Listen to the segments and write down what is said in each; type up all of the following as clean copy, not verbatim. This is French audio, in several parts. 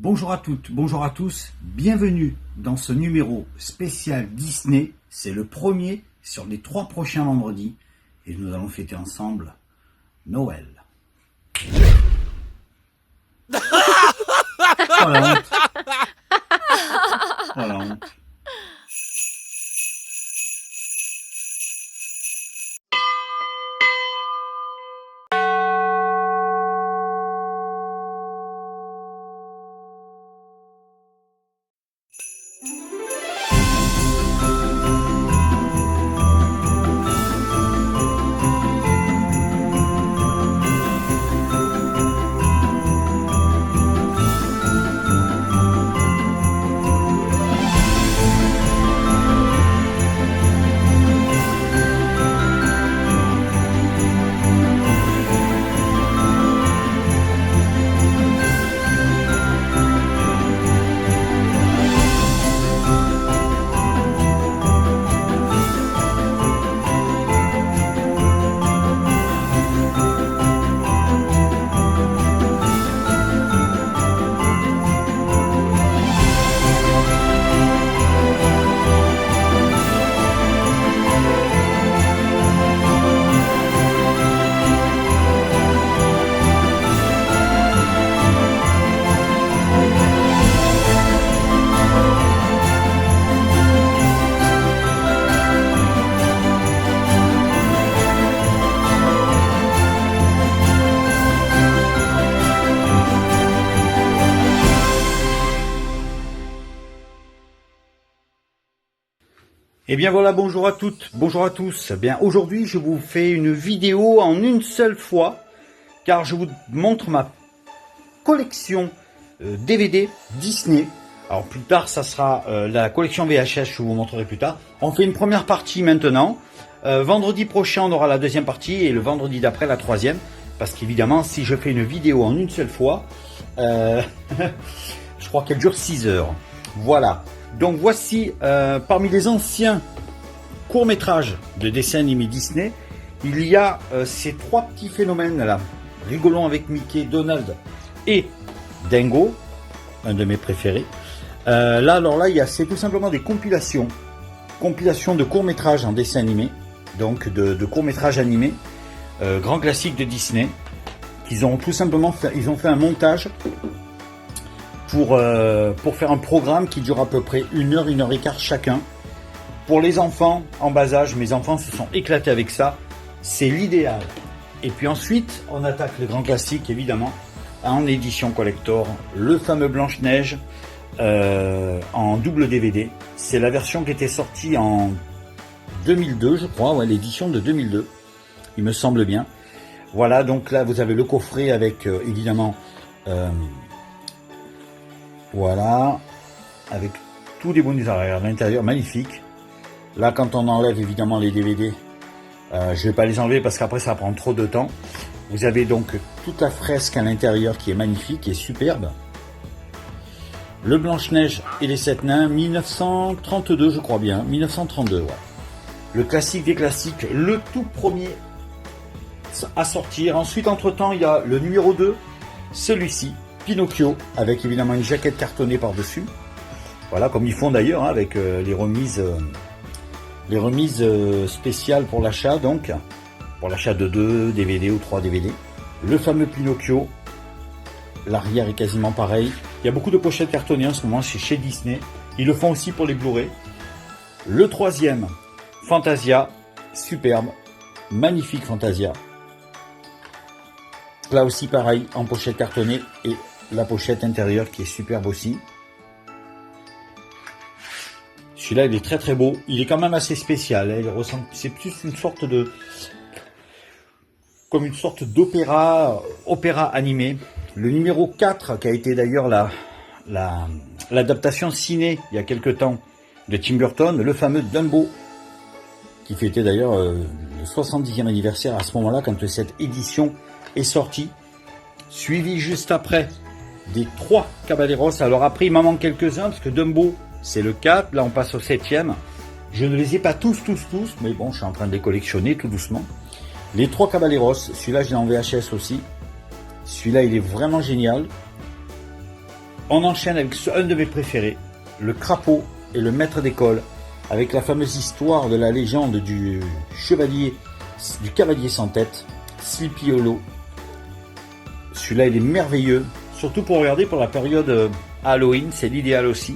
Bonjour à toutes, bonjour à tous, bienvenue dans ce numéro spécial Disney. C'est le premier sur les 3 prochains vendredis et nous allons fêter ensemble Noël. Oh la honte. Oh la honte. Et bien voilà, bonjour à toutes, bonjour à tous. Bien aujourd'hui, je vous fais une vidéo en une seule fois, car je vous montre ma collection DVD Disney. Alors plus tard, ça sera la collection VHS, je vous montrerai plus tard. On fait une première partie maintenant. Vendredi prochain, on aura la deuxième partie et le vendredi d'après, la troisième. Parce qu'évidemment, si je fais une vidéo en une seule fois, je crois qu'elle dure 6 heures. Voilà. Donc voici, parmi les anciens courts-métrages de dessins animés Disney, il y a ces 3 petits phénomènes là, rigolons avec Mickey, Donald et Dingo, un de mes préférés. Alors là, c'est tout simplement des compilations de courts-métrages en dessin animé, donc de courts-métrages animés, grand classique de Disney, qu'ils ont tout simplement fait, ils ont fait un montage pour faire un programme qui dure à peu près 1 heure, 1 heure et quart chacun. Pour les enfants en bas âge, mes enfants se sont éclatés avec ça. C'est l'idéal. Et puis ensuite, on attaque le grand classique, évidemment, en édition collector, le fameux Blanche-Neige en double DVD. C'est la version qui était sortie en 2002, je crois, ouais, l'édition de 2002, il me semble bien. Voilà, donc là, vous avez le coffret avec, évidemment... voilà, avec tous les bonus à l'intérieur, magnifique. Là, quand on enlève évidemment les DVD, je vais pas les enlever parce qu'après ça prend trop de temps. Vous avez donc toute la fresque à l'intérieur qui est magnifique et superbe. Le Blanche-Neige et les 7 nains, 1932 je crois bien, 1932, ouais. Le classique des classiques, le tout premier à sortir. Ensuite, entre-temps, il y a le numéro 2, celui-ci. Pinocchio, avec évidemment une jaquette cartonnée par-dessus. Voilà, comme ils font d'ailleurs, hein, avec les remises spéciales pour l'achat, donc, pour l'achat de 2 DVD ou 3 DVD. Le fameux Pinocchio, l'arrière est quasiment pareil. Il y a beaucoup de pochettes cartonnées en ce moment chez Disney. Ils le font aussi pour les Blu-ray. Le troisième, Fantasia, superbe, magnifique Fantasia. Là aussi pareil, en pochette cartonnée et la pochette intérieure qui est superbe aussi. Celui-là, il est très très beau. Il est quand même assez spécial. Hein. C'est plus une sorte de... comme une sorte d'opéra animé. Le numéro 4, qui a été d'ailleurs l'adaptation ciné, il y a quelque temps, de Tim Burton, le fameux Dumbo, qui fêtait d'ailleurs le 70e anniversaire à ce moment-là, quand cette édition est sortie. Suivi juste après des 3 Caballeros. Alors après, il m'en manque quelques-uns, parce que Dumbo, c'est le 4. Là, on passe au 7e. Je ne les ai pas tous, mais bon, je suis en train de les collectionner tout doucement. Les 3 Caballeros, celui-là, je l'ai en VHS aussi. Celui-là, il est vraiment génial. On enchaîne avec un de mes préférés, Le Crapaud et le Maître d'école, avec la fameuse histoire de la légende du cavalier sans tête, Sleepy Hollow. Celui-là, il est merveilleux, surtout pour regarder pour la période Halloween, c'est l'idéal aussi.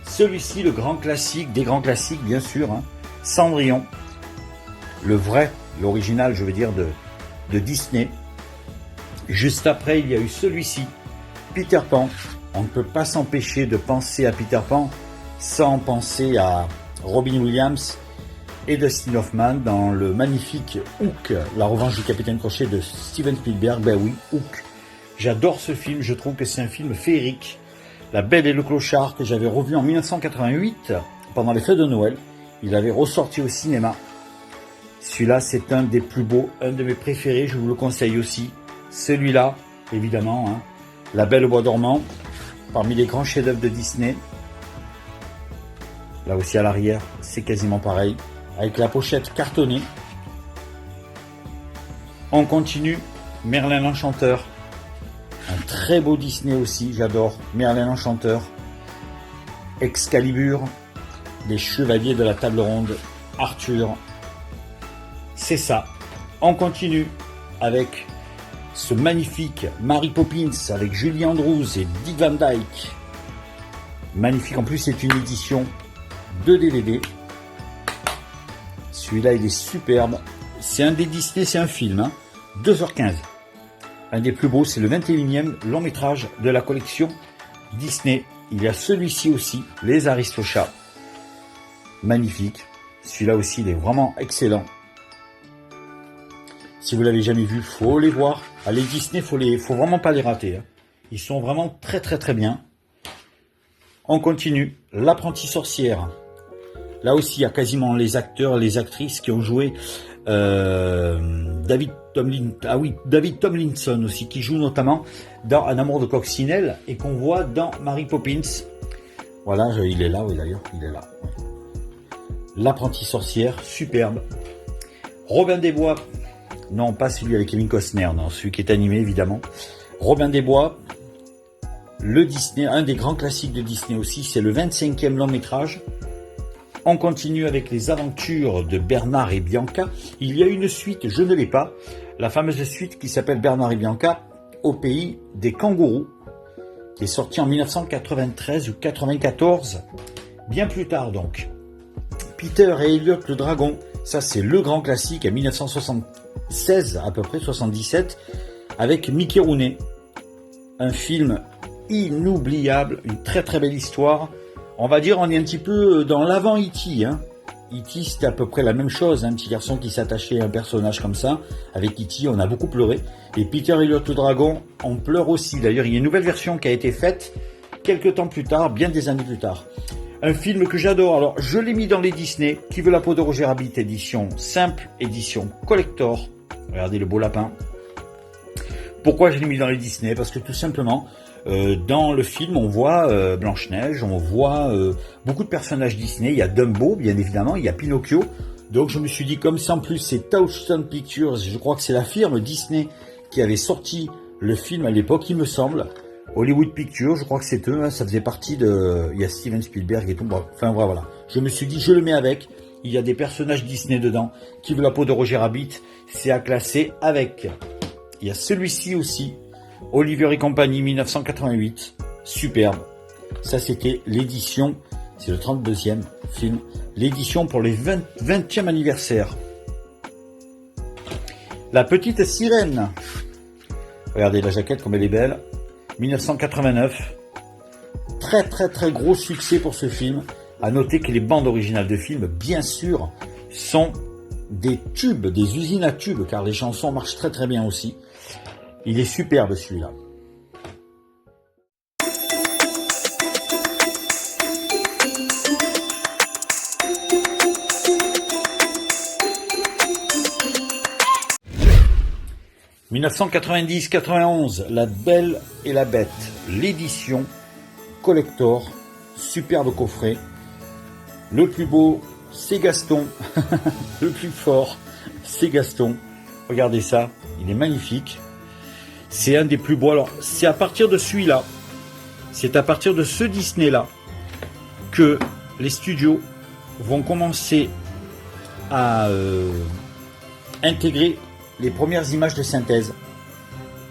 Celui-ci, le grand classique, des grands classiques bien sûr, hein, Cendrillon, le vrai, l'original je veux dire de Disney. Juste après, il y a eu celui-ci, Peter Pan. On ne peut pas s'empêcher de penser à Peter Pan sans penser à Robin Williams et Dustin Hoffman dans le magnifique Hook, la revanche du capitaine Crochet de Steven Spielberg. Ben oui, Hook. J'adore ce film, je trouve que c'est un film féerique. La Belle et le Clochard, que j'avais revu en 1988 pendant les fêtes de Noël. Il avait ressorti au cinéma. Celui-là, c'est un des plus beaux, un de mes préférés, je vous le conseille aussi. Celui-là, évidemment, hein, La Belle au bois dormant, parmi les grands chefs-d'œuvre de Disney. Là aussi à l'arrière, c'est quasiment pareil, avec la pochette cartonnée. On continue, Merlin l'Enchanteur. Un très beau Disney aussi, j'adore. Merlin l'Enchanteur, Excalibur, les Chevaliers de la Table Ronde, Arthur. C'est ça. On continue avec ce magnifique Mary Poppins avec Julie Andrews et Dick Van Dyke. Magnifique, en plus c'est une édition de DVD. Celui-là il est superbe. C'est un des Disney, c'est un film, hein, 2h15. Un des plus beaux, c'est le 21e long métrage de la collection Disney. Il y a celui-ci aussi, Les Aristochats. Magnifique. Celui-là aussi, il est vraiment excellent. Si vous l'avez jamais vu, faut les voir. Ah, les Disney, faut vraiment pas les rater, hein. Ils sont vraiment très très très bien. On continue. L'Apprentie sorcière. Là aussi, il y a quasiment les acteurs, les actrices qui ont joué. David Tomlinson aussi, qui joue notamment dans Un amour de coccinelle et qu'on voit dans Mary Poppins. Voilà, il est là, oui d'ailleurs, il est là. L'Apprentie sorcière, superbe. Robin des Bois, non pas celui avec Kevin Costner, non, celui qui est animé évidemment. Robin des Bois, le Disney, un des grands classiques de Disney aussi, c'est le 25e long métrage. On continue avec les aventures de Bernard et Bianca. Il y a une suite, je ne l'ai pas, la fameuse suite qui s'appelle Bernard et Bianca au pays des kangourous, qui est sortie en 1993 ou 94, bien plus tard donc. Peter et Elliot le dragon, ça c'est le grand classique à 1976 à peu près, 77, avec Mickey Rooney. Un film inoubliable, une très très belle histoire. On va dire, on est un petit peu dans l'avant E.T. Hein. E.T. c'était à peu près la même chose, hein, un petit garçon qui s'attachait à un personnage comme ça. Avec E.T. on a beaucoup pleuré. Et Peter Elliot le dragon, on pleure aussi. D'ailleurs, il y a une nouvelle version qui a été faite quelques temps plus tard, bien des années plus tard. Un film que j'adore. Alors, je l'ai mis dans les Disney. Qui veut la peau de Roger Rabbit, édition simple, édition collector. Regardez le beau lapin. Pourquoi je l'ai mis dans les Disney? Parce que tout simplement, dans le film, on voit Blanche-Neige, on voit beaucoup de personnages Disney. Il y a Dumbo, bien évidemment, il y a Pinocchio. Donc je me suis dit, comme ça en plus c'est Touchstone Pictures, je crois que c'est la firme Disney qui avait sorti le film à l'époque, il me semble. Hollywood Pictures, je crois que c'est eux, hein, ça faisait partie de... Il y a Steven Spielberg et tout, bon, enfin voilà. Je me suis dit, je le mets avec, il y a des personnages Disney dedans. Qui veut la peau de Roger Rabbit, c'est à classer avec. Il y a celui-ci aussi, Oliver et compagnie, 1988, superbe. Ça, c'était l'édition, c'est le 32e film, l'édition pour les 20e anniversaire. La petite sirène. Regardez la jaquette comme elle est belle. 1989. Très très très gros succès pour ce film. À noter que les bandes originales de films, bien sûr, sont des tubes, des usines à tubes, car les chansons marchent très très bien aussi. Il est superbe celui-là. « 1990-91, La Belle et la Bête, l'édition collector, superbe coffret. Le plus beau, c'est Gaston. Le plus fort, c'est Gaston. Regardez ça, il est magnifique. C'est un des plus beaux. Alors, c'est à partir de celui-là C'est à partir de ce Disney-là que les studios vont commencer à intégrer les premières images de synthèse.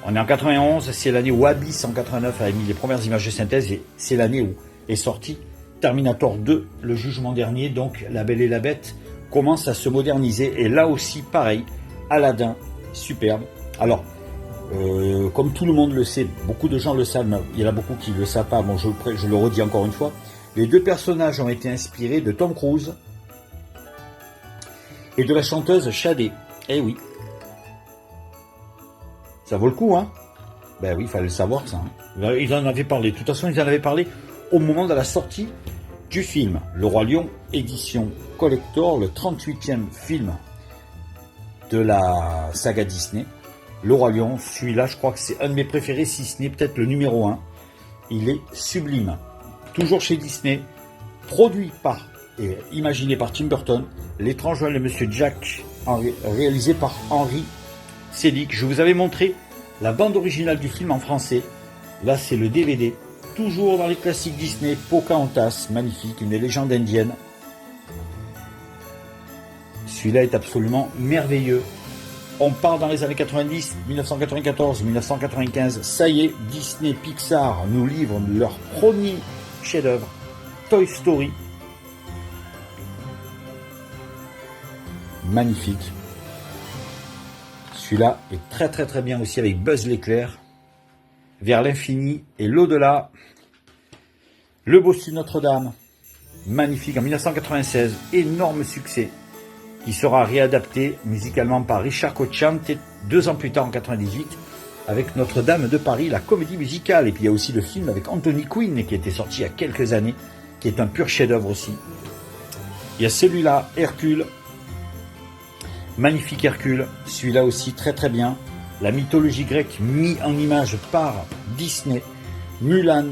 On est en 91, c'est l'année où Abyss en 89 a émis les premières images de synthèse et c'est l'année où est sorti Terminator 2, le jugement dernier. Donc La Belle et la Bête commence à se moderniser et là aussi pareil, Aladdin, superbe. Alors, comme tout le monde le sait, beaucoup de gens le savent, mais il y en a beaucoup qui ne le savent pas, bon, je le redis encore une fois, les deux personnages ont été inspirés de Tom Cruise et de la chanteuse Shadé. Eh oui. Ça vaut le coup, hein? Ben oui, il fallait le savoir, ça. Hein. Ils en avaient parlé. De toute façon, ils en avaient parlé au moment de la sortie du film. Le Roi Lion, édition collector, le 38e film de la saga Disney. Le Roi Lion, celui-là, je crois que c'est un de mes préférés, si ce n'est peut-être le numéro 1. Il est sublime. Toujours chez Disney, produit par et imaginé par Tim Burton. L'étrange Noël de Monsieur Jack, réalisé par Henry Selick. Je vous avais montré la bande originale du film en français. Là, c'est le DVD. Toujours dans les classiques Disney. Pocahontas, magnifique, une légende indienne. Celui-là est absolument merveilleux. On part dans les années 90, 1994, 1995. Ça y est, Disney Pixar nous livrent leur premier chef-d'œuvre, Toy Story. Magnifique. Celui-là est très très très bien aussi avec Buzz l'éclair. Vers l'infini et l'au-delà. Le Bossu de Notre-Dame. Magnifique en 1996. Énorme succès. Qui sera réadapté musicalement par Richard Cocciante 2 ans plus tard en 98 avec Notre-Dame de Paris, la comédie musicale. Et puis il y a aussi le film avec Anthony Quinn qui était sorti il y a quelques années, qui est un pur chef-d'œuvre aussi. Il y a celui-là, Hercule. Magnifique Hercule, celui-là aussi très très bien. La mythologie grecque mise en image par Disney. Mulan,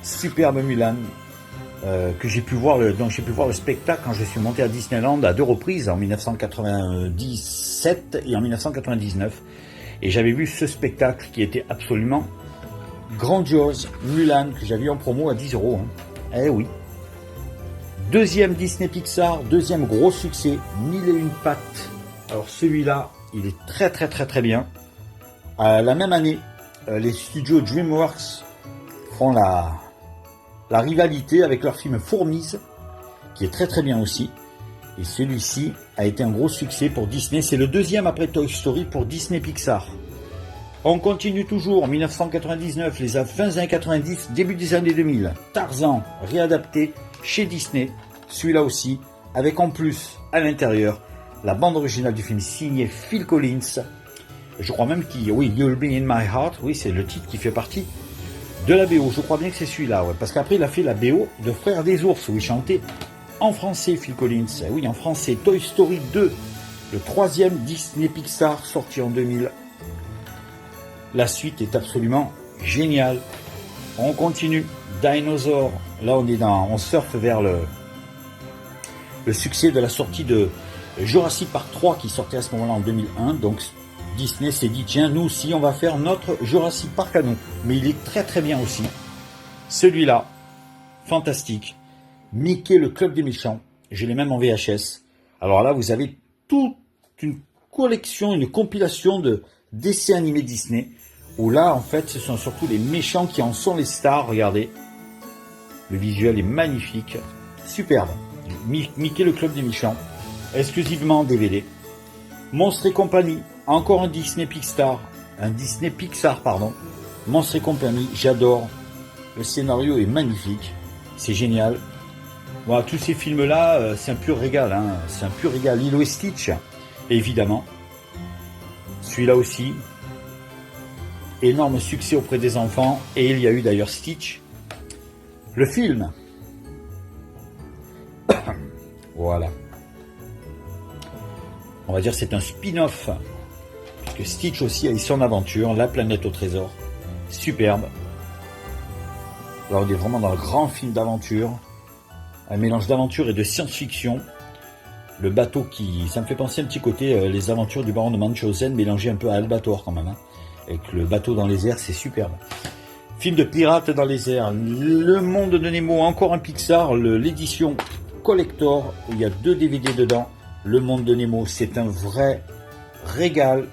superbe Mulan, que j'ai pu voir le spectacle quand je suis monté à Disneyland à 2 reprises, en 1997 et en 1999. Et j'avais vu ce spectacle qui était absolument grandiose. Mulan, que j'avais eu en promo à 10 €. Hein. Eh oui. Deuxième Disney Pixar, deuxième gros succès, 1001 pattes. Alors celui-là, il est très très très très bien. La même année, les studios DreamWorks font la rivalité avec leur film Fourmise, qui est très très bien aussi. Et celui-ci a été un gros succès pour Disney. C'est le deuxième après Toy Story pour Disney Pixar. On continue toujours en 1999, les fins des années 90, début des années 2000. Tarzan, réadapté chez Disney. Celui-là aussi, avec en plus à l'intérieur la bande originale du film signée Phil Collins. Je crois même oui, You'll Be In My Heart, oui, c'est le titre qui fait partie de la BO. Je crois bien que c'est celui-là, ouais, parce qu'après il a fait la BO de Frères des Ours, où il chantait en français Phil Collins. Oui, en français. Toy Story 2, le 3e Disney Pixar sorti en 2000. La suite est absolument géniale. On continue. Dinosaur. Là, on surfe vers le succès de la sortie de Jurassic Park 3 qui sortait à ce moment-là en 2001. Donc Disney s'est dit, tiens, nous aussi, on va faire notre Jurassic Park à nous. Mais il est très très bien aussi. Celui-là, fantastique. Mickey, le club des méchants. Je l'ai même en VHS. Alors là, vous avez toute une collection, une compilation de dessins animés Disney. Où là, en fait, ce sont surtout les méchants qui en sont les stars. Regardez. Le visuel est magnifique. Superbe. Mickey, le club des méchants. Exclusivement en DVD. Monstres et compagnie. Encore un Disney Pixar. Monstres et compagnie. J'adore. Le scénario est magnifique. C'est génial. Voilà, tous ces films-là, c'est un pur régal. Hein. C'est un pur régal. Lilo et Stitch, évidemment. Celui-là aussi. Énorme succès auprès des enfants. Et il y a eu d'ailleurs Stitch. Le film. Voilà. On va dire que c'est un spin-off. Puisque Stitch aussi a eu son aventure. La planète au trésor. Superbe. Là, on est vraiment dans le grand film d'aventure. Un mélange d'aventure et de science-fiction. Le bateau ça me fait penser un petit côté les aventures du baron de Munchausen mélangé un peu à Albator quand même. Hein. Avec le bateau dans les airs, c'est superbe. Film de pirates dans les airs. Le monde de Nemo, encore un Pixar, l'édition collector, où il y a 2 DVD dedans. Le monde de Nemo, c'est un vrai régal.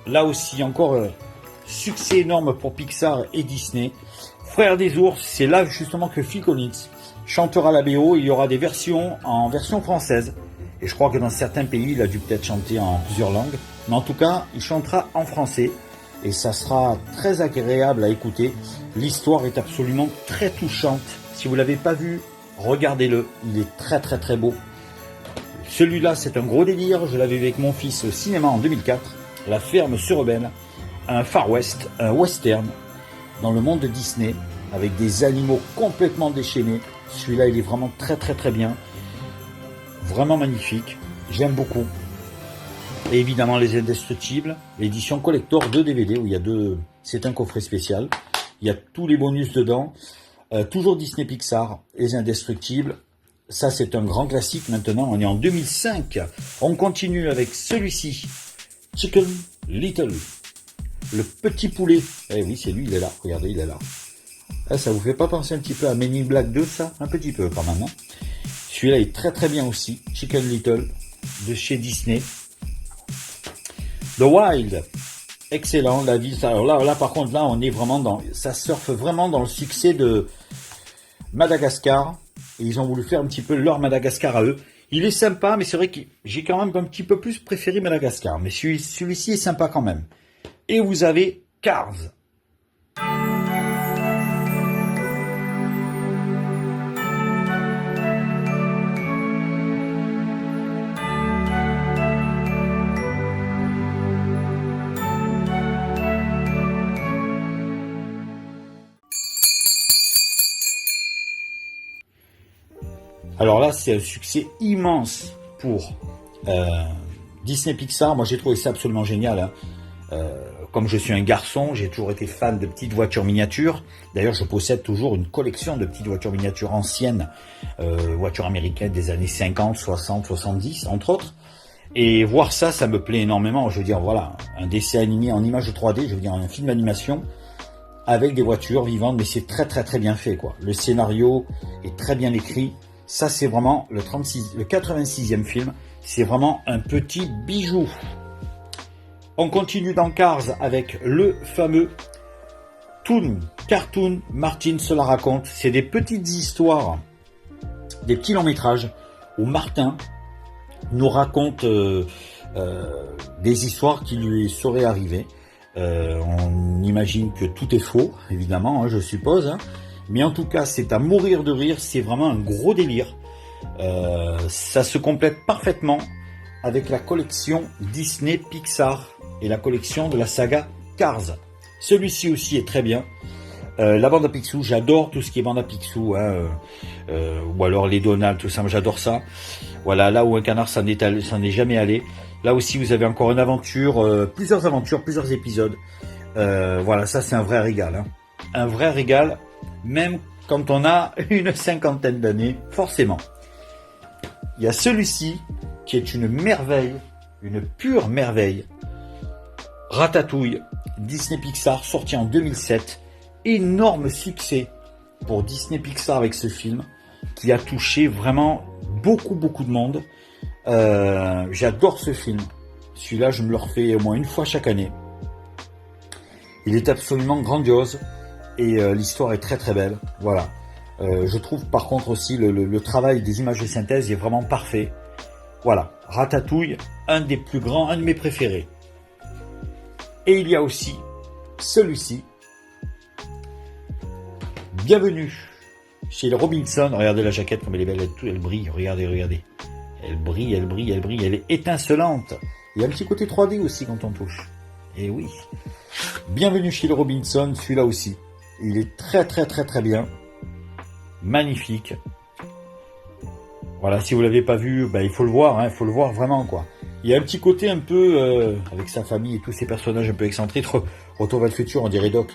Là aussi, encore succès énorme pour Pixar et Disney. Frères des ours, c'est là justement que Phil Collins chantera la BO. Il y aura des versions en version française. Et je crois que dans certains pays, il a dû peut-être chanter en plusieurs langues. Mais en tout cas, il chantera en français. Et ça sera très agréable à écouter. L'histoire est absolument très touchante. Si vous ne l'avez pas vu, regardez-le. Il est très très très beau. Celui-là, c'est un gros délire. Je l'avais vu avec mon fils au cinéma en 2004. La ferme se rebelle. Un Far West, un western dans le monde de Disney avec des animaux complètement déchaînés. Celui-là, il est vraiment très très très bien. Vraiment magnifique. J'aime beaucoup. Et évidemment Les Indestructibles, l'édition collector de DVD où il y a 2, c'est un coffret spécial. Il y a tous les bonus dedans. Toujours Disney Pixar, Les Indestructibles. Ça c'est un grand classique maintenant. On est en 2005. On continue avec celui-ci, Chicken Little, le petit poulet. Eh oui, c'est lui, il est là. Regardez, il est là. Ah, ça vous fait pas penser un petit peu à Men in Black 2, ça? Un petit peu quand même. Hein. Celui-là est très très bien aussi. Chicken Little de chez Disney. The Wild, excellent, la vie. Alors là, par contre, là, on est vraiment ça surfe vraiment dans le succès de Madagascar. Et ils ont voulu faire un petit peu leur Madagascar à eux. Il est sympa, mais c'est vrai que j'ai quand même un petit peu plus préféré Madagascar. Mais celui-ci est sympa quand même. Et vous avez Cars. Alors là, c'est un succès immense pour Disney Pixar. Moi, j'ai trouvé ça absolument génial. Hein. Comme je suis un garçon, j'ai toujours été fan de petites voitures miniatures. D'ailleurs, je possède toujours une collection de petites voitures miniatures anciennes, voitures américaines des années 50, 60, 70, entre autres. Et voir ça, ça me plaît énormément. Je veux dire, voilà, un dessin animé en image 3D, je veux dire, un film d'animation avec des voitures vivantes, mais c'est très très très bien fait, quoi. Le scénario est très bien écrit. Ça, c'est vraiment le 86e film. C'est vraiment un petit bijou. On continue dans Cars avec le fameux Cartoon Martin se la raconte. C'est des petites histoires, des petits longs métrages où Martin nous raconte des histoires qui lui seraient arrivées. On imagine que tout est faux, évidemment, hein, je suppose. Hein. Mais en tout cas, c'est à mourir de rire. C'est vraiment un gros délire. Ça se complète parfaitement avec la collection Disney Pixar et la collection de la saga Cars. Celui-ci aussi est très bien. La bande à Picsou, j'adore tout ce qui est bande à Picsou, hein, ou alors les Donald, tout ça, j'adore ça. Voilà, là où un canard s'en est jamais allé. Là aussi, vous avez encore une aventure, plusieurs épisodes. Voilà, ça c'est un vrai régal. Hein. Un vrai régal, même quand on a une cinquantaine d'années, forcément. Il y a celui-ci qui est une merveille, une pure merveille. Ratatouille, Disney Pixar, sorti en 2007. Énorme succès pour Disney Pixar avec ce film, qui a touché vraiment beaucoup de monde. J'adore ce film. Celui-là, je me le refais au moins une fois chaque année. Il est absolument grandiose et l'histoire est très très belle. Voilà. Je trouve par contre aussi le travail des images de synthèse est vraiment parfait. Voilà. Ratatouille, un des plus grands, un de mes préférés. Et il y a aussi celui-ci. Bienvenue chez les Robinson. Regardez la jaquette comme elle est belle, elle brille. Regardez. Elle brille, elle est étincelante. Il y a un petit côté 3D aussi quand on touche. Et oui. Bienvenue chez les Robinson, celui-là aussi. Il est très bien. Magnifique. Voilà, si vous l'avez pas vu, il faut le voir, hein, il faut le voir vraiment, quoi. Il y a un petit côté un peu, avec sa famille et tous ces personnages un peu excentriques, Retour vers le futur, on dirait Doc.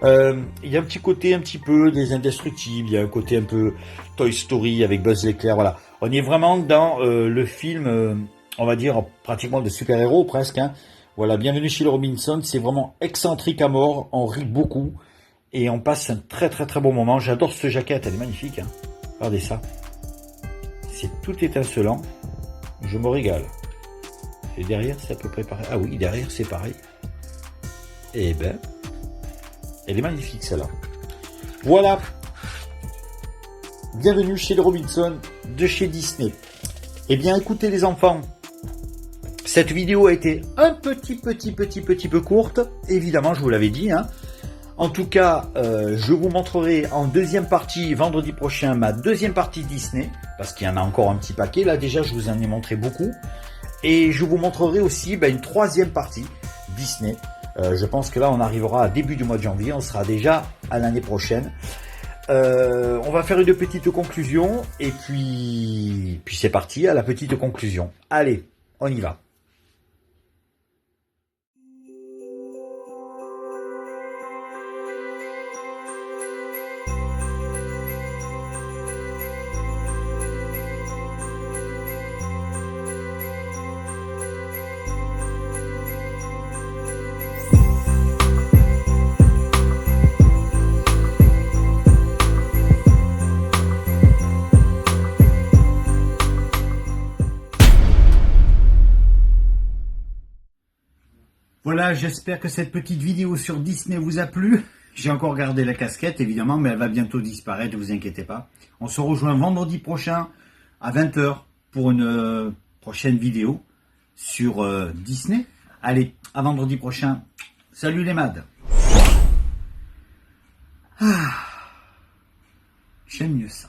Il y a un petit côté un petit peu des Indestructibles, il y a un côté un peu Toy Story avec Buzz l'éclair, voilà. On est vraiment dans le film, on va dire, pratiquement de super-héros, presque. Hein. Voilà, bienvenue chez les Robinson, c'est vraiment excentrique à mort, on rit beaucoup. Et on passe un très très très bon moment. J'adore cette jaquette, elle est magnifique. Hein. Regardez ça. C'est tout étincelant. Je me régale. Et derrière, c'est à peu près pareil. Ah oui, derrière, c'est pareil. Et ben, elle est magnifique celle-là. Voilà. Bienvenue chez les Robinson de chez Disney. Eh bien, écoutez les enfants. Cette vidéo a été un petit peu courte. Évidemment, je vous l'avais dit. Hein. En tout cas, je vous montrerai en deuxième partie, vendredi prochain, ma deuxième partie Disney. Parce qu'il y en a encore un petit paquet. Là, déjà, je vous en ai montré beaucoup. Et je vous montrerai aussi une troisième partie Disney. Je pense que là, on arrivera à début du mois de janvier. On sera déjà à l'année prochaine. On va faire une petite conclusion. Et puis c'est parti à la petite conclusion. Allez, on y va. Voilà, j'espère que cette petite vidéo sur Disney vous a plu. J'ai encore gardé la casquette, évidemment, mais elle va bientôt disparaître, ne vous inquiétez pas. On se rejoint vendredi prochain à 20 h pour une prochaine vidéo sur Disney. Allez, à vendredi prochain. Salut les mads. J'aime mieux ça.